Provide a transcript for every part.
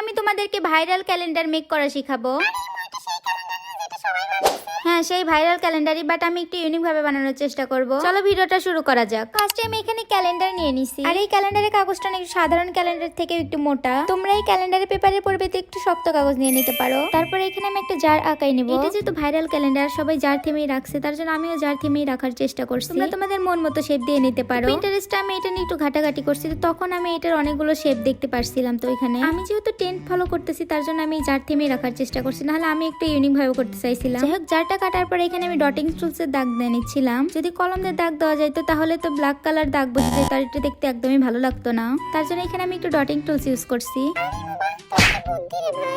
আমি তোমাদেরকে viral calendar make করা শিখাবো। হ্যাঁ, সেই ভাইরাল ক্যালেন্ডারই, বাট আমি একটু ইউনিক ভাবে বানানোর চেষ্টা করব। চলো ভিডিওটা শুরু করা যাক। ফার্স্টে আমি এখানে ক্যালেন্ডার নিয়ে নিছি, আর এই ক্যালেন্ডারের কাগজটা অনেক সাধারণ ক্যালেন্ডার থেকে একটু মোটা। তোমরা এই ক্যালেন্ডারের পেপারের পরিবর্তে একটু শক্ত কাগজ নিয়ে নিতে পারো। তারপরে এখানে আমি একটা জার আঁকাই নিব। এটা যেহেতু ভাইরাল ক্যালেন্ডার, সবাই জার থিমেই রাখছে, তার জন্য আমিও জার থিমেই রাখার চেষ্টা করছি। তোমরা তোমাদের মন মতো শেপ দিয়ে নিতে পারো। পিন্টারেস্টে আমি এটা নিয়ে একটু ঘাটাঘাটি করছি, তো তখন আমি এটার অনেকগুলো শেপ দেখতে পারছিলাম। তো এখানে আমি যেহেতু টেন্ট ফলো করতেছি, তার জন্য আমি জার থিমেই রাখার চেষ্টা করছি, নাহলে আমি একটু ইউনিক ভাবে করতে চাইছিলাম। যাই হোক, জারটা কাটার পরে এখানে আমি ডটিং টুলসের দাগ দিয়ে নিচ্ছিলাম। যদি কলম দিয়ে দাগ দেওয়া যায় তো তাহলে তো ব্ল্যাক কালার দাগ বসে যেত, আর এটা দেখতে একদমই ভালো লাগতো না। তার জন্য এখানে আমি একটু ডটিং টুলস ইউজ করছি।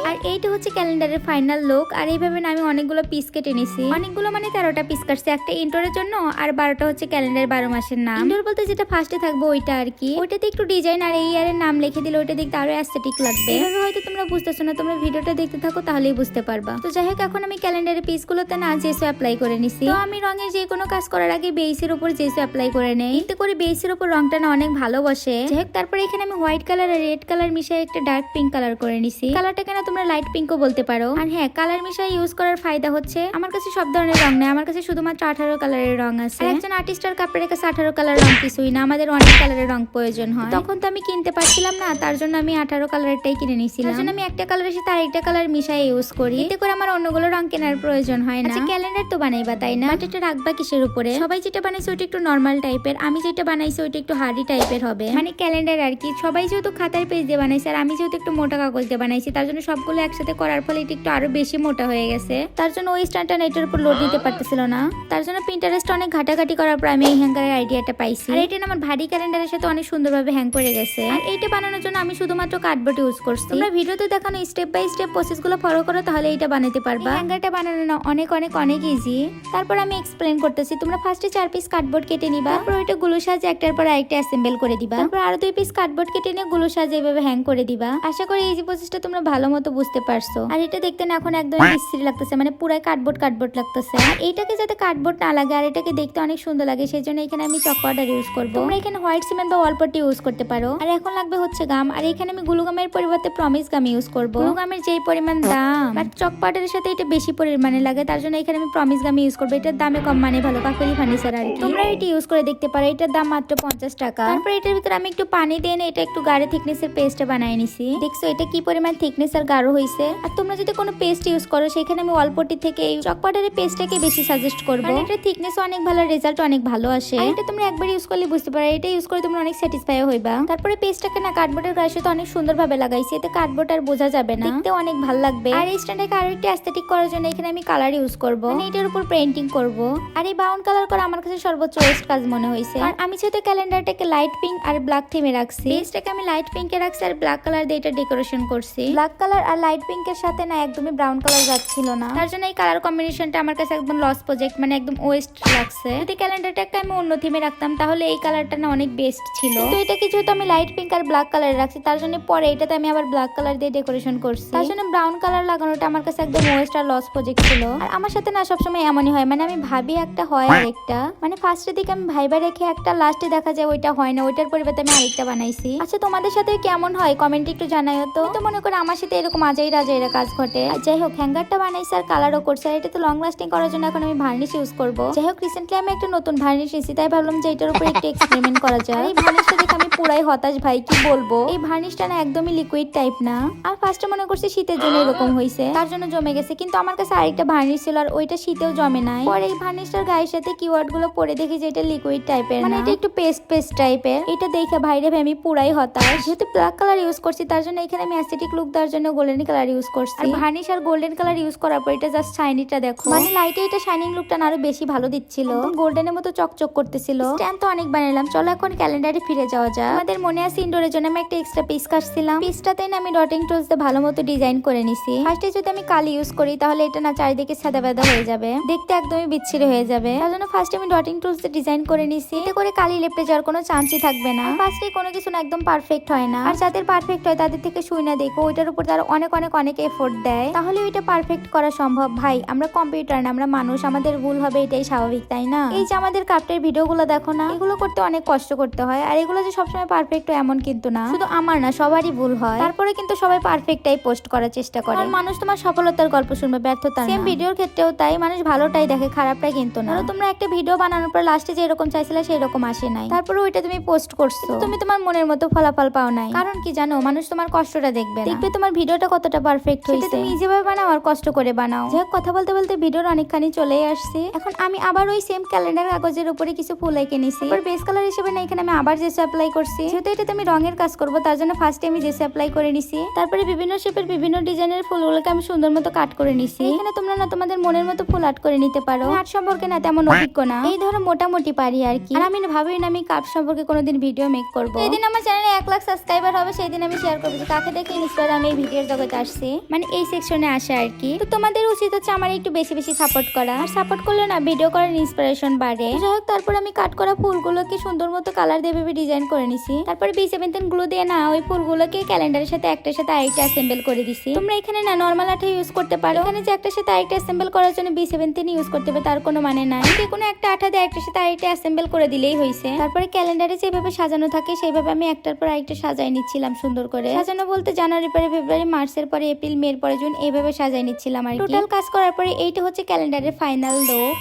আর এইটা হচ্ছে ক্যালেন্ডারের ফাইনাল লুক। আর এইভাবে আমি অনেকগুলো পিস কেটে নিছি, অনেকগুলো মানে 13টা পিস কাটছি, একটা ইন্ডোরের জন্য আর 12টা হচ্ছে ক্যালেন্ডার 12 মাসের নাম। ইন্ডোর বলতে যেটা ফার্স্টে থাকবে ওইটা আর কি, ওইটাতে একটু ডিজাইন আর এই ইয়ারের নাম লিখে দিলে ওইটা দেখতে আরো অ্যাস্থেটিক লাগবে। এভাবে হয়তো তোমরা বুঝতেছো না, তোমরা ভিডিওটা দেখতে থাকো তাহলেই বুঝতে পারবা। তো যাই হোক, এখন আমি ক্যালেন্ডারের পিসগুলোতে না জেসো অ্যাপ্লাই করে নিছি। তো আমি রঙের যে কোনো কাজ করার আগে বেসের উপর জেসো অ্যাপ্লাই করে নেই, এতে করে বেসের উপর রংটা না অনেক ভালো বসে। যাই হোক, তারপরে এখানে আমি হোয়াইট কালার আর রেড কালার মিশিয়ে একটা ডার্ক পিঙ্ক কালার করে নিছি। কালারটা কেন তোমরা লাইট পিঙ্কও বলতে পারো। আর হ্যাঁ, কালার মিশাই ইউজ করার ফায়দা হচ্ছে আমার কাছে সব ধরনের রং নেই, আমার কাছে শুধুমাত্র 18 কালারের রং আছে। একজন আর্টিস্টার কাপড়ের কাছে 18 কালার রং কিছুই না, আমাদের অনেক কালারের রং প্রয়োজন হয়। তখন তো আমি কিনতে পারছিলাম না, তার জন্য আমি 18 কালারটাই কিনে নিয়েছিলাম। তার জন্য আমি একটা কালারের সাথে আরেকটা কালার মিশাই ইউজ করি, এতে করে আমার অন্যগুলো রং কেনার প্রয়োজন হয় না। আচ্ছা, ক্যালেন্ডার তো বানাইবা তাই না, বাট এটা রাখবা কিসের উপরে? সবাই যেটা বানাইছে ওইটা একটু নরমাল টাইপের, আমি যেটা বানাইছি ওইটা একটু হার্ডি টাইপের হবে, মানে ক্যালেন্ডার আর কি। সবাই যেহেতু খাতার পেজ দিয়ে বানাইছে আর আমি যেহেতু একটু মোটা কাগজ দিয়ে বানাইছি, তার জন্য সবগুলো একসাথে করার ফলে এটা একটু আরো বেশি মোটা হয়ে গেছে। তার জন্য ওই স্ট্যান্ডটা এটার উপর লোড দিতে পারতেছিল না। তার জন্য পিন্টারেস্ট অনেক ঘাটাঘাটি করার পর আমি এই হ্যাঙ্গারের আইডিয়াটা পাইছি। আর এটা আমার ভারী ক্যালেন্ডারের সাথে অনেক সুন্দরভাবে হ্যাং করে গেছে। আর এইটা বানানোর জন্য আমি শুধুমাত্র কার্ডবোর্ড ইউজ করছি। তোমরা ভিডিওতে দেখানো স্টেপ বাই স্টেপ প্রসেসগুলো ফলো করো, তাহলে এটা বানাতে পারবা। হ্যাঙ্গারটা বানানো না অনেক অনেক অনেক ইজি। তারপর আমি এক্সপ্লেন করতেছি। তোমরা ফার্স্টে 4 পিস কার্ডবোর্ড কেটে নিবা, তারপর ওইটা গুলো সাজে একটার পর আরেকটা অ্যাসেম্বল করে দিবা। তারপর আরো 2 পিস কার্ডবোর্ড কেটে নিয়ে গুলো সাজে এইভাবে হ্যাং করে দিবা। আশা করি এই প্রসেসটা তোমরা ভালো মতো বুঝতে পারছো। আর এটা দেখতে না এখন একদম বিশ্রী লাগতেছে, মানে পুরাই কার্ডবোর্ড কার্ডবোর্ড লাগতেছে। আর এইটাকে যাতে কার্ডবোর্ড না লাগে আর এটাকে দেখতে অনেক সুন্দর লাগে, সেই জন্য এখানে আমি চক পাউডার ইউজ করবো। তোমরা এখানে হোয়াইট সিমেন্ট বা ওয়ালপট্টি ইউজ করতে পারো। আর এখন লাগবে হচ্ছে গাম, আর এখানে আমি গ্লু গামের পরিবর্তে প্রমিস গাম ইউজ করবো। গ্লু গামের যেই পরিমাণ দাম, বাট চক পাউডারের সাথে এটা বেশি পরিমাণে লাগে, তার জন্য এখানে আমি প্রমিস গাম ইউজ করবো। এটার দামে কম, মানে ভালো, কাকলি ফার্নিচার আর কি। তোমরা এটা ইউজ করে দেখতে পারো, এটার দাম মাত্র 50 টাকা। তারপর এটার ভিতরে আমি একটু পানি দিয়ে এটা একটু গাঢ় থিকনেসের পেস্টটা বানিয়ে নিছি। দেখছো এটা কি পরিমাণ থিকনেস আর গাঢ় হয়েছে। আর তোমরা যদি কোনো পেস্ট ইউজ করো, সেখানে আমি ওয়ালপট্টি থেকে এই চক পাউডারের পেস্টটাকে বেশি সাজেস্ট করবো, কারণ এটার থিকনেস অনেক ভালো, রেজাল্ট অনেক ভালো আসে। আর এটা তোমরা একবার ইউজ করলে বুঝতে পারো, এটা ইউজ করে তোমরা অনেক স্যাটিসফাই হইবা। তারপরে পেস্টটাকে না কার্ডবোর্ডের গায়ের সাথে অনেক সুন্দরভাবে লাগাইছি, এতে কার্ডবোর্ড আর বোঝা যাবে না, দেখতে অনেক ভালো লাগবে। আর এই স্ট্যান্ডটাকে আরো একটু অ্যাস্থেটিক করার জন্য এখানে আমি কালার ইউজ করবো, মানে এটার উপর পেইন্টিং করবো। আর এই বাউন্ড কালার করা আমার কাছে সর্বোচ্চ বেস্ট কাজ মনে হয়েছে। আর আমি যেহেতু ক্যালেন্ডারটাকে লাইট পিঙ্ক আর ব্ল্যাক থিমে রাখছি, পেজটাকে আমি লাইট পিঙ্কে রাখছি আর ব্ল্যাক কালার দিয়ে এটা ডেকোরেশন করছি। ব্ল্যাক কালার আর লাইট পিঙ্কের সাথে না একদমই ব্রাউন কালার যাচ্ছিল না, তার জন্য এই কালার কম্বিনেশনটা আমার কাছে একদম লস প্রজেক্ট, মানে একদম ওয়েস্ট লাগছে। যদি ক্যালেন্ডারটাকে আমি অন্য থিমে রাখতাম তাহলে এই কালারটা না অনেক বেস্ট ছিল। তো এটাকে যেহেতু আমি লাইট পিঙ্ক আর ব্ল্যাক কালারে রাখছি, তার জন্য পরে এটাতে আমি আবার ব্ল্যাক কালার দিয়ে ডেকোরেশন করছি। তার জন্য ব্রাউন কালার লাগানোটা আমার কাছে একদম ওয়েস্ট আর লস প্রজেক্ট ছিল। আর আমার সাথে না সবসময় এমনই হয়, মানে আমি ভাবি একটা হয় আর একটা, মানে ফার্স্টের দিকে আমি ভাইবা রেখে একটা, লাস্টে দেখা যায় ওইটা হয় না, ওইটার পরিবর্তে আমি আরেকটা বানাইছি। আচ্ছা, তোমাদের সাথে কেমন হয় কমেন্টে একটু জানাইও তো। তো মনে করে আমার সাথে এরকম আজাইরা কাজ ঘটে। যাই হোক, হ্যাঙ্গারটা বানাইছি আর কালারও করছি, আর এটা তো লং লাস্টিং করার জন্য এখন আমি ভার্নিশ ইউজ করবো। যাই হোক, রিসেন্টলি আমি একটা নতুন ভার্নিশ নিয়েছি, তাই ভাবলাম যে এটার উপর একটু এক্সপেরিমেন্ট করা যায়। এই ভার্নিশটা দেখে আমি পুরাই হতাশ ভাই, কি বলবো। এই ভার্নিশটা না একদমই লিকুইড টাইপ না, আর ফার্স্টে মনে করছি শীতের জন্য এরকম হয়েছে, তার জন্য জমে গেছে, কিন্তু আমার কাছে আরেকটা ভার্নিশ ছিল আর ওইটা শীতেও জমে নাই। পরে এই ভার্নিশটার গায়ের সাথে কিওয়ার্ড গুলো পরে দেখি যে এটা লিকুইড টাইপের, মানে এটা একটু পেস্ট টাইপের। এটা দেখে ভাইরে আমি পুরাই হতাশ। যেহেতু ব্ল্যাক কালার ইউজ করছি, তার জন্য এখানে আমি অ্যাস্থেটিক লুক দেওয়ার জন্য গোল্ডেন কালার ইউজ করছি। আর ভার্নিশ আর গোল্ডেন কালার ইউজ করার পর এটা জাস্ট শাইনিটা দেখো, মানে লাইটে এটা শাইনিং লুকটা আরো বেশি ভালো দিচ্ছিল, গোল্ডেনের মতো চকচক করতেছিল। স্ট্যান্ড তো অনেক বানালাম, চলো এখন ক্যালেন্ডারে ফিরে যাওয়া যায়। আমাদের মনে আছে ইনডোরের জন্য আমি একটা এক্সট্রা পিস কাটছিলাম, পিসটাতে না আমি ডটিং টুলস দিয়ে ভালো মতো ডিজাইন করে নিছি। ফার্স্টে যদি আমি কালি ইউজ করি তাহলে এটা না চারিদিকে সাদা বাদা হয়ে যাবে, দেখতে একদমই বিচ্ছিরি হয়ে যাবে। তার জন্য ফার্স্টে আমি ডটিং টুলস দিয়ে ডিজাইন করে নিছি, এতে করে কালি লেপটে যাওয়ার কোনো চান্সই থাকবে না। ফার্স্টে কোনো কিছু না একদম পারফেক্ট হয় না, আর যাদের পারফেক্ট হয় তাদের থেকে শুই না দেখো ওইটার উপর তারা অনেক অনেক অনেক এফোর্ট দেয়, তাহলে ওইটা পারফেক্ট করা সম্ভব। ভাই আমরা কম্পিউটার না, আমরা মানুষ, আমাদের ভুল হবে এটাই স্বাভাবিক, তাই না? এই যে আমাদের ক্রাফটের ভিডিওগুলো দেখো না, এগুলো করতে অনেক কষ্ট করতে হয়, আর এগুলো যে সবসময় পারফেক্ট এমন কিন্তু না, শুধু আমার না সবারই ভুল হয়, তারপরে কিন্তু সবাই পারফেক্টটাই পোস্ট করার চেষ্টা করে। মানুষ তোমার সফলতার গল্প শুনবে, ব্যর্থতা। সেম ভিডিওর ক্ষেত্রেও তাই, মানুষ ভালোটাই দেখে, খারাপটা কিন্তু না। তোমরা একটা ভিডিও বানানোর পর লাস্টে যে এরকম চাইছিলে সেই রকম আসে নাই, তারপরে ওইটা তুমি পোস্ট করছো, তুমি তোমার মনের মতো ফলাফল পাও নাই। কারণ কি জানো, মানুষ তোমার কষ্টটা দেখবে তোমার ভিডিওটা কতটা পারফেক্ট হয়েছে, তুমি যেভাবে বানাও আর কষ্ট করে বানাও। যাই হোক, কথা বলতে বলতে ভিডিওর অনেকখানি চলেই আসছে। এখন আমি আবার ওই সেম ক্যালেন্ডার কাগজের উপরে কিছু ফুল এঁকে নিছি। বেস কালার হিসেবে না এখানে আমি আবার জেসি অ্যাপ্লাই করছি, যেহেতু এটাতে আমি রঙের কাজ করব, তার জন্য ফার্স্টে আমি জেসি অ্যাপ্লাই করে নিছি। তারপরে বিভিন্ন শেপের বিভিন্ন ডিজাইনের ফুলগুলোকে আমি সুন্দর মতো কাট করে নিছি। এখানে তোমরা না তোমাদের মনের মতো ফুল আর্ট করে নিতে পারো। আর্ট সম্পর্কে না তেমন অভিজ্ঞ না, এই ধরো মোটামুটি পারি আর কি। আর আমি ভাবি না আমি কাপ সম্পর্কে কোনোদিন ভিডিও মেক করবো। যেদিন আমার চ্যানেলে 1 লাখ সাবস্ক্রাইবার হবে সেই দিন আমি শেয়ার করবো যে কাকে দেখে ইন্সপায়ার আমি এই ভিডিওর জগতে আসছি, মানে এই সেকশনে আসে আর কি। তো তোমাদের উচিত হচ্ছে আমার একটু বেশি বেশি সাপোর্ট করা, আর সাপোর্ট করলে না ভিডিও করার ইন্সপিরেশন বাড়ে। যাই হোক, তারপর আমি কাট করা ফুলগুলোকে সুন্দর মতো কালার দিয়ে ভেবে ডিজাইন করে নিছি। তারপরে B17 গ্লু দিয়ে না ওই ফুলগুলোকে ক্যালেন্ডারের সাথে একটার সাথে আরেকটা অ্যাসেম্বল করে দিছি। তোমরা এখানে না নরমাল আঠা ইউজ করতে পারো, এখানে যে একটার সাথে আরেকটা অ্যাসেম্বল করার জন্য B17 ইউজ করতে হবে তার কোনো মানে নাই। যে কোনো একটা আঠা দিয়ে একটার সাথে আরেকটা অ্যাসেম্বল করে দিলেই হয়েছে। তারপরে ক্যালেন্ডারে যেভাবে সাজানো থাকে সেইভাবে আমি একটার পর আরেকটা সাজাই নিচ্ছিলাম সুন্দর করে। সাজানো বলতে জানুয়ারি পরে ফেব্রুয়ারি, মার্চের পরে এপ্রিল, মের পরে জুন, এইভাবে সাজাই নিচ্ছিলাম আর কি। টোটাল কাজ করার পরে এইটা হচ্ছে ক্যালেন্ডারের ফাইনাল লুক।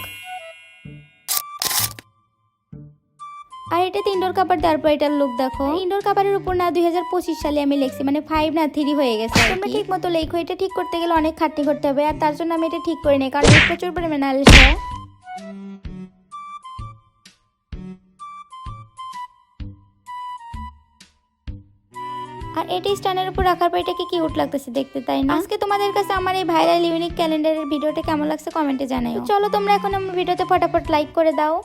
আর এটাতে ইনডোর কাভার দেওয়ার পর এটার লুক দেখো। ইনডোর কাভারের উপর না 2025 সালে আমি লিখছি, মানে 5 না 3 হয়ে গেছে। তোমরা ঠিক মতো লেখো, এটা ঠিক করতে গেলে অনেক খাটনি করতে হবে, আর তার জন্য আমি এটা ঠিক করে নিই, কারণ প্রচুর পরিমাণে আলসে। আর এটি স্ট্যান্ডের উপর রাখার পর এটাকে কিউট লাগতেছে দেখতে, তাই না? আজকে তোমাদের কাছে আমার এই ভাইরাল ইউনিক ক্যালেন্ডারের ভিডিওটা কেমন লাগছে কমেন্টে জানাও। চলো তোমরা এখন আমার ভিডিওতে ফটাফট লাইক করে দাও।